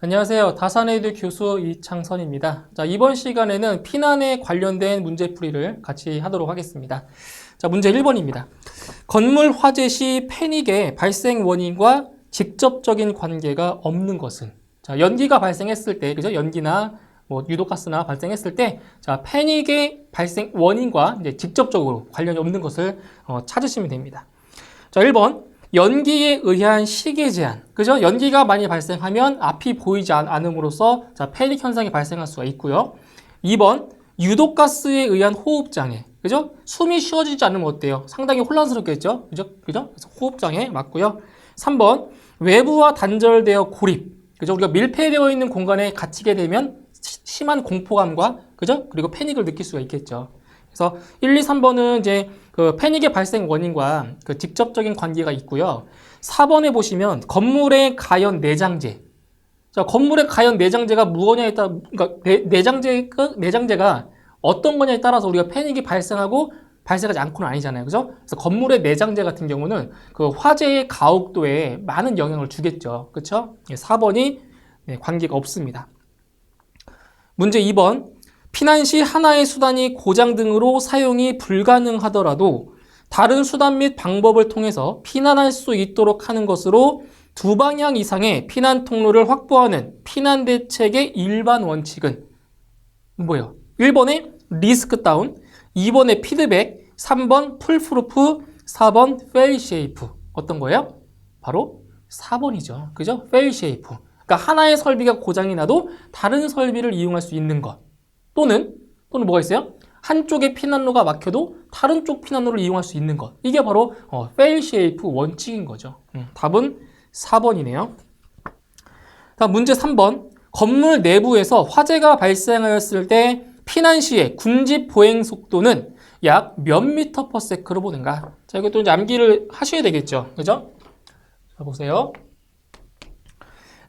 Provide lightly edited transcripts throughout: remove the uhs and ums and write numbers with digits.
안녕하세요. 다산에듀 교수 이창선입니다. 자, 이번 시간에는 피난에 관련된 문제풀이를 같이 하도록 하겠습니다. 자, 문제 1번입니다. 건물 화재 시 패닉의 발생 원인과 직접적인 관계가 없는 것은? 자, 연기가 발생했을 때, 그죠? 연기나 유독가스나 발생했을 때, 자, 패닉의 발생 원인과 이제 직접적으로 관련이 없는 것을 찾으시면 됩니다. 자, 1번. 연기에 의한 시계 제한, 그죠? 연기가 많이 발생하면 앞이 보이지 않음으로써 자, 패닉 현상이 발생할 수가 있고요. 2번, 유독가스에 의한 호흡장애, 그죠? 숨이 쉬어지지 않으면 어때요? 상당히 혼란스럽겠죠? 그죠? 그래서 호흡장애 맞고요. 3번, 외부와 단절되어 고립, 그죠? 우리가 밀폐되어 있는 공간에 갇히게 되면 심한 공포감과, 그죠? 그리고 패닉을 느낄 수가 있겠죠. 그래서 1, 2, 3번은 이제 그 패닉의 발생 원인과 그 직접적인 관계가 있고요. 4번에 보시면 건물의 가연 내장재. 자, 건물의 가연 내장재가 무엇냐에 따라, 그러니까 내장재가 어떤 거냐에 따라서 우리가 패닉이 발생하고 발생하지 않고는 아니잖아요. 그죠? 그래서 건물의 내장재 같은 경우는 그 화재의 가혹도에 많은 영향을 주겠죠. 그렇죠? 4번이 관계가 없습니다. 문제 2번. 피난 시 하나의 수단이 고장 등으로 사용이 불가능하더라도 다른 수단 및 방법을 통해서 피난할 수 있도록 하는 것으로 두 방향 이상의 피난 통로를 확보하는 피난 대책의 일반 원칙은 뭐예요? 1번에 리스크 다운, 2번에 피드백, 3번 풀프루프, 4번 페일 쉐이프. 어떤 거예요? 바로 4번이죠. 그죠? 페일 쉐이프. 그러니까 하나의 설비가 고장이 나도 다른 설비를 이용할 수 있는 것. 또는 뭐가 있어요? 한쪽의 피난로가 막혀도 다른 쪽 피난로를 이용할 수 있는 것. 이게 바로 fail shape 원칙인 거죠. 답은 4번이네요. 다음 문제 3번. 건물 내부에서 화재가 발생하였을 때 피난 시의 군집 보행 속도는 약 몇 미터 퍼 세크로 보는가? 자, 이것도 이제 암기를 하셔야 되겠죠. 그죠? 자, 보세요.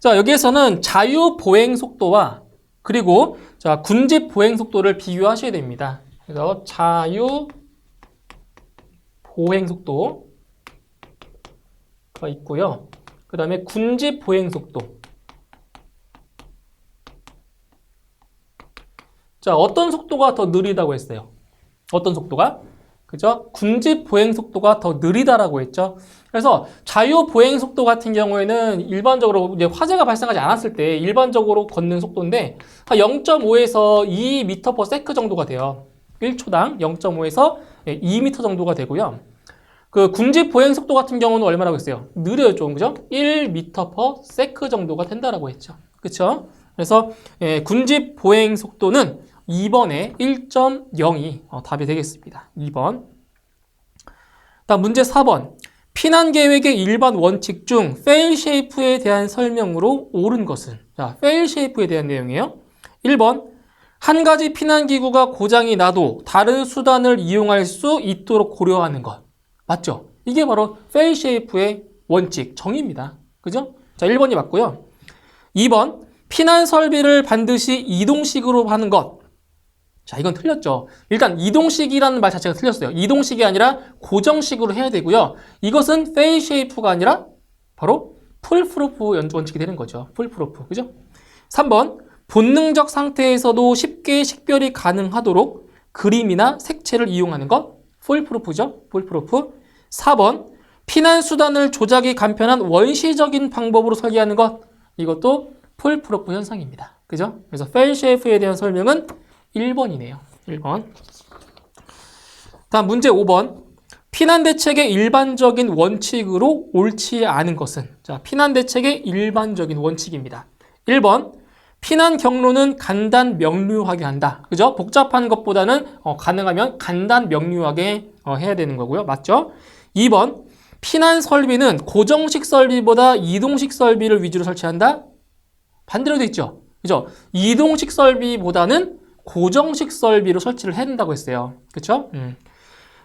자, 여기에서는 자유 보행 속도와 그리고 자, 군집 보행 속도를 비교하셔야 됩니다. 그래서 자유 보행 속도가 있고요. 그 다음에 군집 보행 속도. 자, 어떤 속도가 더 느리다고 했어요? 어떤 속도가? 그죠? 군집 보행 속도가 더 느리다라고 했죠. 그래서 자유 보행 속도 같은 경우에는 일반적으로 이제 화재가 발생하지 않았을 때 일반적으로 걷는 속도인데 한 0.5에서 2m/s 정도가 돼요. 1초당 0.5에서 2m 정도가 되고요. 그 군집 보행 속도 같은 경우는 얼마라고 했어요? 느려요, 좀. 그죠? 1m/s 정도가 된다라고 했죠. 그렇죠? 그래서 군집 보행 속도는 2번에 1.02 답이 되겠습니다. 2번. 다음 문제 4번. 피난 계획의 일반 원칙 중 fail shape에 대한 설명으로 옳은 것은? 자, fail shape에 대한 내용이에요. 1번. 한 가지 피난 기구가 고장이 나도 다른 수단을 이용할 수 있도록 고려하는 것. 맞죠? 이게 바로 fail shape의 원칙, 정의입니다. 그죠? 자, 1번이 맞고요. 2번. 피난 설비를 반드시 이동식으로 하는 것. 자, 이건 틀렸죠. 일단 이동식이라는 말 자체가 틀렸어요. 이동식이 아니라 고정식으로 해야 되고요. 이것은 fail shape가 아니라 바로 풀프루프 원칙이 되는 거죠. 풀프루프. 그죠? 3번. 본능적 상태에서도 쉽게 식별이 가능하도록 그림이나 색채를 이용하는 것. 풀프루프죠. 풀프루프. 4번. 피난 수단을 조작이 간편한 원시적인 방법으로 설계하는 것. 이것도 풀프루프 현상입니다. 그죠? 그래서 fail shape에 대한 설명은 1번이네요. 1번. 다음 문제 5번. 피난 대책의 일반적인 원칙으로 옳지 않은 것은? 자, 피난 대책의 일반적인 원칙입니다. 1번. 피난 경로는 간단 명료하게 한다. 그죠? 복잡한 것보다는 가능하면 간단 명료하게 해야 되는 거고요. 맞죠? 2번. 피난 설비는 고정식 설비보다 이동식 설비를 위주로 설치한다. 반대로 돼 있죠. 그죠? 이동식 설비보다는 고정식 설비로 설치를 해야 된다고 했어요. 그렇죠?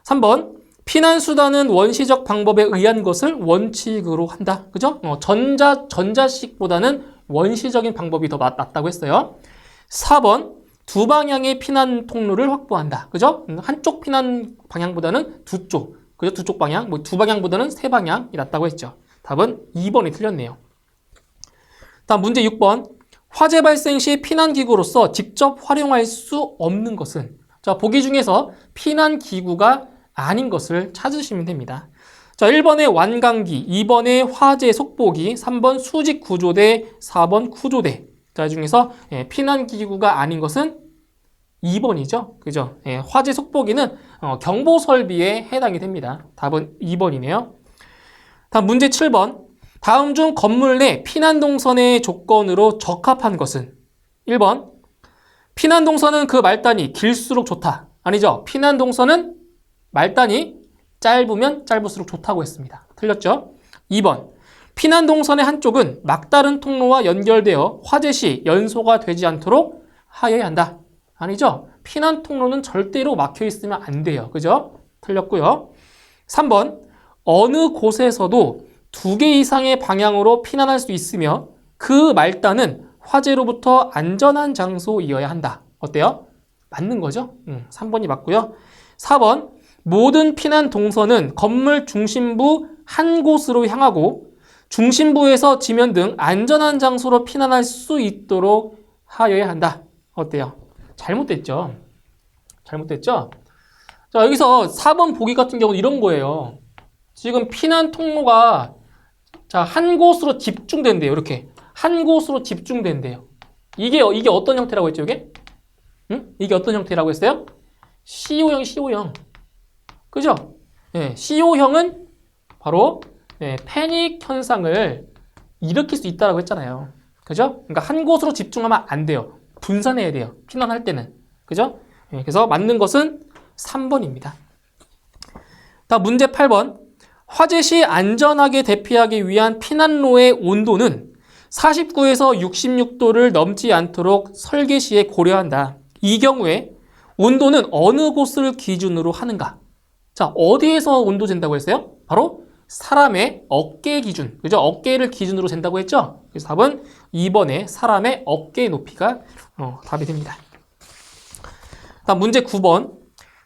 3번. 피난 수단은 원시적 방법에 의한 것을 원칙으로 한다. 그죠? 전자식보다는 원시적인 방법이 더 낫다고 했어요. 4번. 두 방향의 피난 통로를 확보한다. 그죠? 한쪽 피난 방향보다는 두 쪽. 그죠? 두 쪽 방향. 두 방향보다는 세 방향이 낫다고 했죠. 답은 2번이 틀렸네요. 다음 문제 6번. 화재 발생 시 피난기구로서 직접 활용할 수 없는 것은, 자, 보기 중에서 피난기구가 아닌 것을 찾으시면 됩니다. 자, 1번에 완강기, 2번에 화재 속보기, 3번 수직 구조대, 4번 구조대. 자, 이 중에서 피난기구가 아닌 것은 2번이죠. 그죠? 화재 속보기는 경보 설비에 해당이 됩니다. 답은 2번이네요. 다음 문제 7번. 다음 중 건물 내 피난 동선의 조건으로 적합한 것은? 1번. 피난 동선은 그 말단이 길수록 좋다. 아니죠. 피난 동선은 말단이 짧으면 짧을수록 좋다고 했습니다. 틀렸죠? 2번. 피난 동선의 한쪽은 막다른 통로와 연결되어 화재 시 연소가 되지 않도록 하여야 한다. 아니죠? 피난 통로는 절대로 막혀 있으면 안 돼요. 그죠? 틀렸고요. 3번. 어느 곳에서도 2개 이상의 방향으로 피난할 수 있으며 그 말단은 화재로부터 안전한 장소이어야 한다. 어때요? 맞는 거죠? 3번이 맞고요. 4번. 모든 피난 동선은 건물 중심부 한 곳으로 향하고 중심부에서 지면 등 안전한 장소로 피난할 수 있도록 하여야 한다. 어때요? 잘못됐죠? 잘못됐죠? 자, 여기서 4번 보기 같은 경우는 이런 거예요. 지금 피난 통로가 자, 한 곳으로 집중된대요. 이렇게. 한 곳으로 집중된대요. 이게 어떤 형태라고 했죠, 이게? 응? 이게 어떤 형태라고 했어요? CO형, CO형. 그죠? CO형은 바로 패닉 현상을 일으킬 수 있다고 했잖아요. 그죠? 그러니까 한 곳으로 집중하면 안 돼요. 분산해야 돼요. 피난할 때는. 그죠? 그래서 맞는 것은 3번입니다. 다음 문제 8번. 화재 시 안전하게 대피하기 위한 피난로의 온도는 49에서 66도를 넘지 않도록 설계 시에 고려한다. 이 경우에 온도는 어느 곳을 기준으로 하는가? 자, 어디에서 온도 잰다고 했어요? 바로 사람의 어깨 기준. 그죠? 어깨를 기준으로 잰다고 했죠? 그래서 답은 2번에 사람의 어깨 높이가 답이 됩니다. 다음 문제 9번.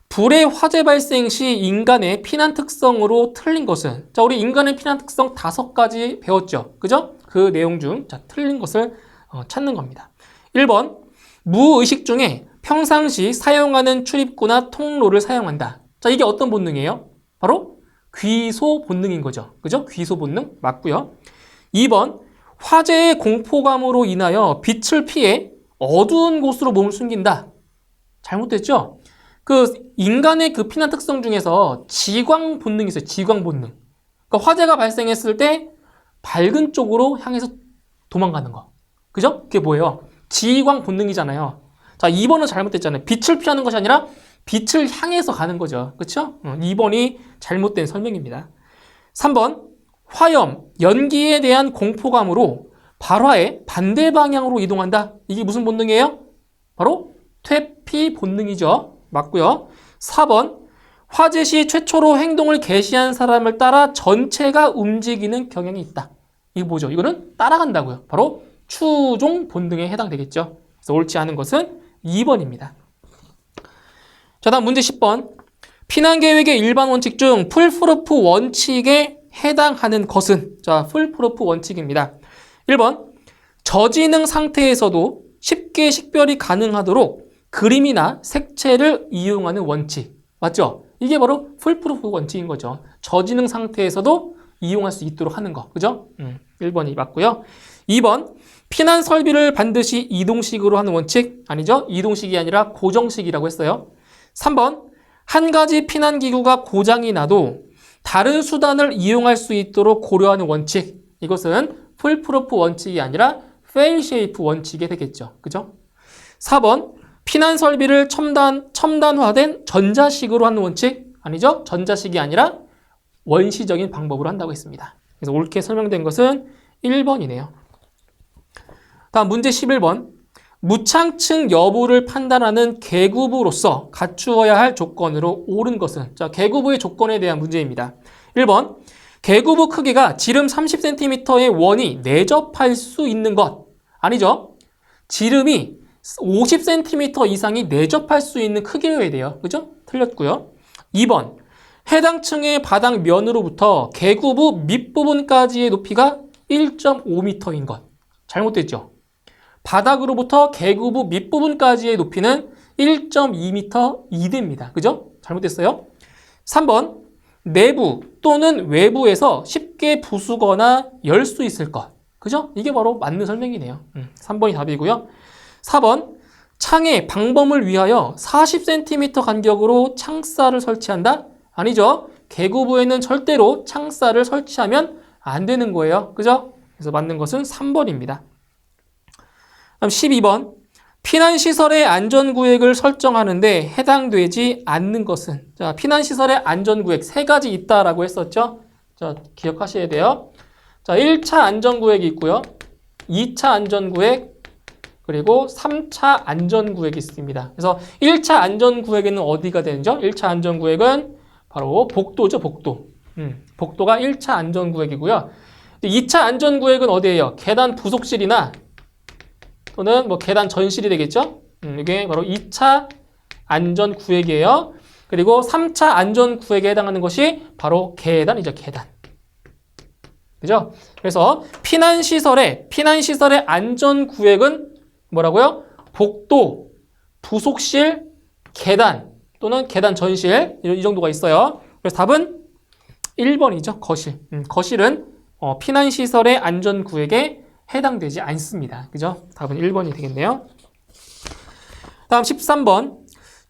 불의 화재 발생 시 인간의 피난 특성으로 틀린 것은? 자, 우리 인간의 피난 특성 5가지 배웠죠? 그죠? 그 내용 중 자, 틀린 것을 찾는 겁니다. 1번. 무의식 중에 평상시 사용하는 출입구나 통로를 사용한다. 자, 이게 어떤 본능이에요? 바로 귀소 본능인 거죠. 그죠? 귀소 본능 맞고요. 2번. 화재의 공포감으로 인하여 빛을 피해 어두운 곳으로 몸을 숨긴다. 잘못됐죠? 그 인간의 그 피난 특성 중에서 지광 본능이 있어요. 지광 본능. 그러니까 화재가 발생했을 때 밝은 쪽으로 향해서 도망가는 거. 그죠? 그게 뭐예요? 지광 본능이잖아요. 자, 2번은 잘못됐잖아요. 빛을 피하는 것이 아니라 빛을 향해서 가는 거죠. 그렇죠? 2번이 잘못된 설명입니다. 3번. 화염, 연기에 대한 공포감으로 발화의 반대 방향으로 이동한다. 이게 무슨 본능이에요? 바로 퇴피 본능이죠. 맞고요. 4번. 화재 시 최초로 행동을 개시한 사람을 따라 전체가 움직이는 경향이 있다. 이거 뭐죠? 이거는 따라간다고요. 바로 추종 본능에 해당되겠죠. 그래서 옳지 않은 것은 2번입니다. 자, 다음 문제 10번. 피난계획의 일반 원칙 중 풀프루프 원칙에 해당하는 것은? 자, 풀프루프 원칙입니다. 1번. 저지능 상태에서도 쉽게 식별이 가능하도록 그림이나 색채를 이용하는 원칙. 맞죠? 이게 바로 풀프루프 원칙인 거죠. 저지능 상태에서도 이용할 수 있도록 하는 거. 그죠? 1번이 맞고요. 2번. 피난 설비를 반드시 이동식으로 하는 원칙. 아니죠? 이동식이 아니라 고정식이라고 했어요. 3번. 한 가지 피난기구가 고장이 나도 다른 수단을 이용할 수 있도록 고려하는 원칙. 이것은 풀프루프 원칙이 아니라 페일 쉐이프 원칙이 되겠죠. 그죠? 4번. 피난 설비를 첨단화된 전자식으로 하는 원칙. 아니죠? 전자식이 아니라 원시적인 방법으로 한다고 했습니다. 그래서 옳게 설명된 것은 1번이네요. 다음 문제 11번. 무창층 여부를 판단하는 계급으로서 갖추어야 할 조건으로 옳은 것은? 자, 계급의 조건에 대한 문제입니다. 1번. 계급의 크기가 지름 30cm의 원이 내접할 수 있는 것. 아니죠? 지름이 50cm 이상이 내접할 수 있는 크기여야 돼요. 그죠? 틀렸고요. 2번. 해당 층의 바닥 면으로부터 계구부 밑부분까지의 높이가 1.5m인 것. 잘못됐죠? 바닥으로부터 계구부 밑부분까지의 높이는 1.2m 이대입니다. 그죠? 잘못됐어요. 3번, 내부 또는 외부에서 쉽게 부수거나 열 수 있을 것. 그죠? 이게 바로 맞는 설명이네요. 3번이 답이고요. 4번, 창에 방범을 위하여 40cm 간격으로 창살을 설치한다? 아니죠. 계구부에는 절대로 창살을 설치하면 안 되는 거예요. 그죠? 그래서 맞는 것은 3번입니다. 다음 12번. 피난시설의 안전구역을 설정하는데 해당되지 않는 것은? 자, 피난시설의 안전구역 세 가지 있다라고 했었죠? 자, 기억하셔야 돼요. 자, 1차 안전구역이 있고요. 2차 안전구역, 그리고 3차 안전구역이 있습니다. 그래서 1차 안전구역에는 어디가 되는죠? 1차 안전구역은 바로 복도죠, 복도. 복도가 1차 안전구역이고요. 2차 안전구역은 어디예요? 계단 부속실이나 또는 뭐 계단 전실이 되겠죠? 이게 바로 2차 안전구역이에요. 그리고 3차 안전구역에 해당하는 것이 바로 계단이죠, 계단. 그죠? 그래서 피난시설의 안전구역은 뭐라고요? 복도, 부속실, 계단 또는 계단 전실 이 정도가 있어요. 그래서 답은 1번이죠. 거실. 거실은 피난시설의 안전구역에 해당되지 않습니다. 그죠? 답은 1번이 되겠네요. 다음 13번.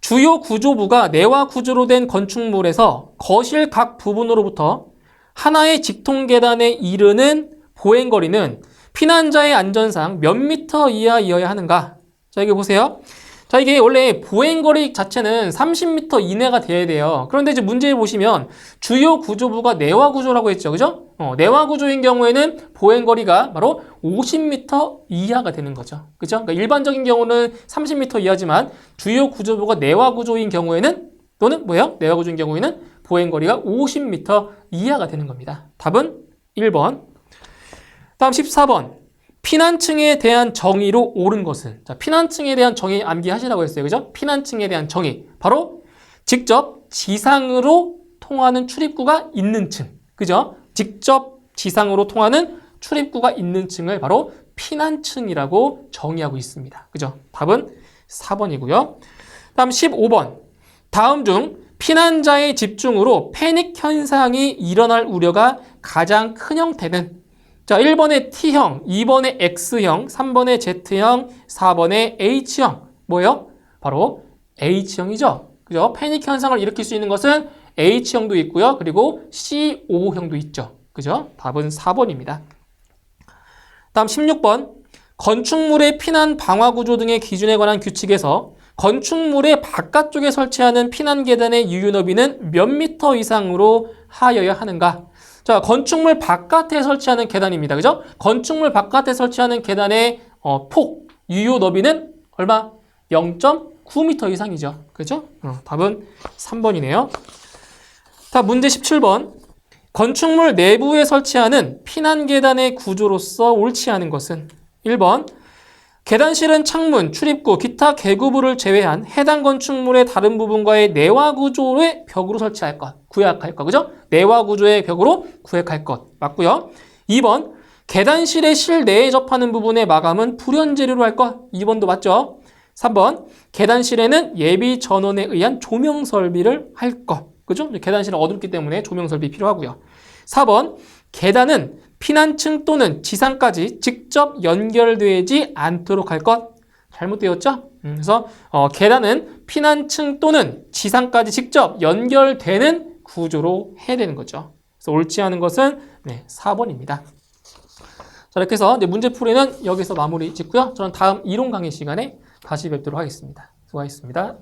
주요 구조부가 내화 구조로 된 건축물에서 거실 각 부분으로부터 하나의 직통 계단에 이르는 보행거리는 피난자의 안전상 몇 미터 이하이어야 하는가? 자, 이게 보세요. 자, 이게 원래 보행거리 자체는 30m 이내가 돼야 돼요. 그런데 이제 문제에 보시면 주요 구조부가 내화 구조라고 했죠. 그죠? 내화 구조인 경우에는 보행거리가 바로 50m 이하가 되는 거죠. 그죠? 그러니까 일반적인 경우는 30m 이하지만 주요 구조부가 내화 구조인 경우에는 또는 뭐예요? 내화 구조인 경우에는 보행거리가 50m 이하가 되는 겁니다. 답은 1번. 다음 14번. 피난층에 대한 정의로 옳은 것은? 자, 피난층에 대한 정의 암기하시라고 했어요. 그죠? 피난층에 대한 정의. 바로 직접 지상으로 통하는 출입구가 있는 층. 그죠? 직접 지상으로 통하는 출입구가 있는 층을 바로 피난층이라고 정의하고 있습니다. 그죠? 답은 4번이고요. 다음 15번. 다음 중 피난자의 집중으로 패닉 현상이 일어날 우려가 가장 큰 형태는? 자, 1번의 T형, 2번의 X형, 3번의 Z형, 4번의 H형. 뭐예요? 바로 H형이죠. 그죠? 패닉 현상을 일으킬 수 있는 것은 H형도 있고요. 그리고 C5형도 있죠. 그죠? 답은 4번입니다. 다음 16번. 건축물의 피난 방화 구조 등의 기준에 관한 규칙에서 건축물의 바깥쪽에 설치하는 피난 계단의 유유 너비는 몇 미터 이상으로 하여야 하는가? 자, 건축물 바깥에 설치하는 계단입니다. 그죠? 건축물 바깥에 설치하는 계단의 폭, 유효 너비는 얼마? 0.9m 이상이죠. 그죠? 답은 3번이네요. 다음 문제 17번. 건축물 내부에 설치하는 피난 계단의 구조로서 옳지 않은 것은? 1번. 계단실은 창문, 출입구, 기타 계구부를 제외한 해당 건축물의 다른 부분과의 내화 구조의 벽으로 설치할 것, 구획할 것, 그죠? 내화 구조의 벽으로 구획할 것, 맞고요. 2번, 계단실의 실내에 접하는 부분의 마감은 불연재료로 할 것, 2번도 맞죠? 3번, 계단실에는 예비 전원에 의한 조명 설비를 할 것, 그죠? 계단실은 어둡기 때문에 조명 설비 필요하고요. 4번, 계단은 피난층 또는 지상까지 직접 연결되지 않도록 할 것. 잘못되었죠? 그래서 계단은 피난층 또는 지상까지 직접 연결되는 구조로 해야 되는 거죠. 그래서 옳지 않은 것은 4번입니다. 자, 이렇게 해서 이제 문제풀이는 여기서 마무리 짓고요. 저는 다음 이론 강의 시간에 다시 뵙도록 하겠습니다. 수고하셨습니다.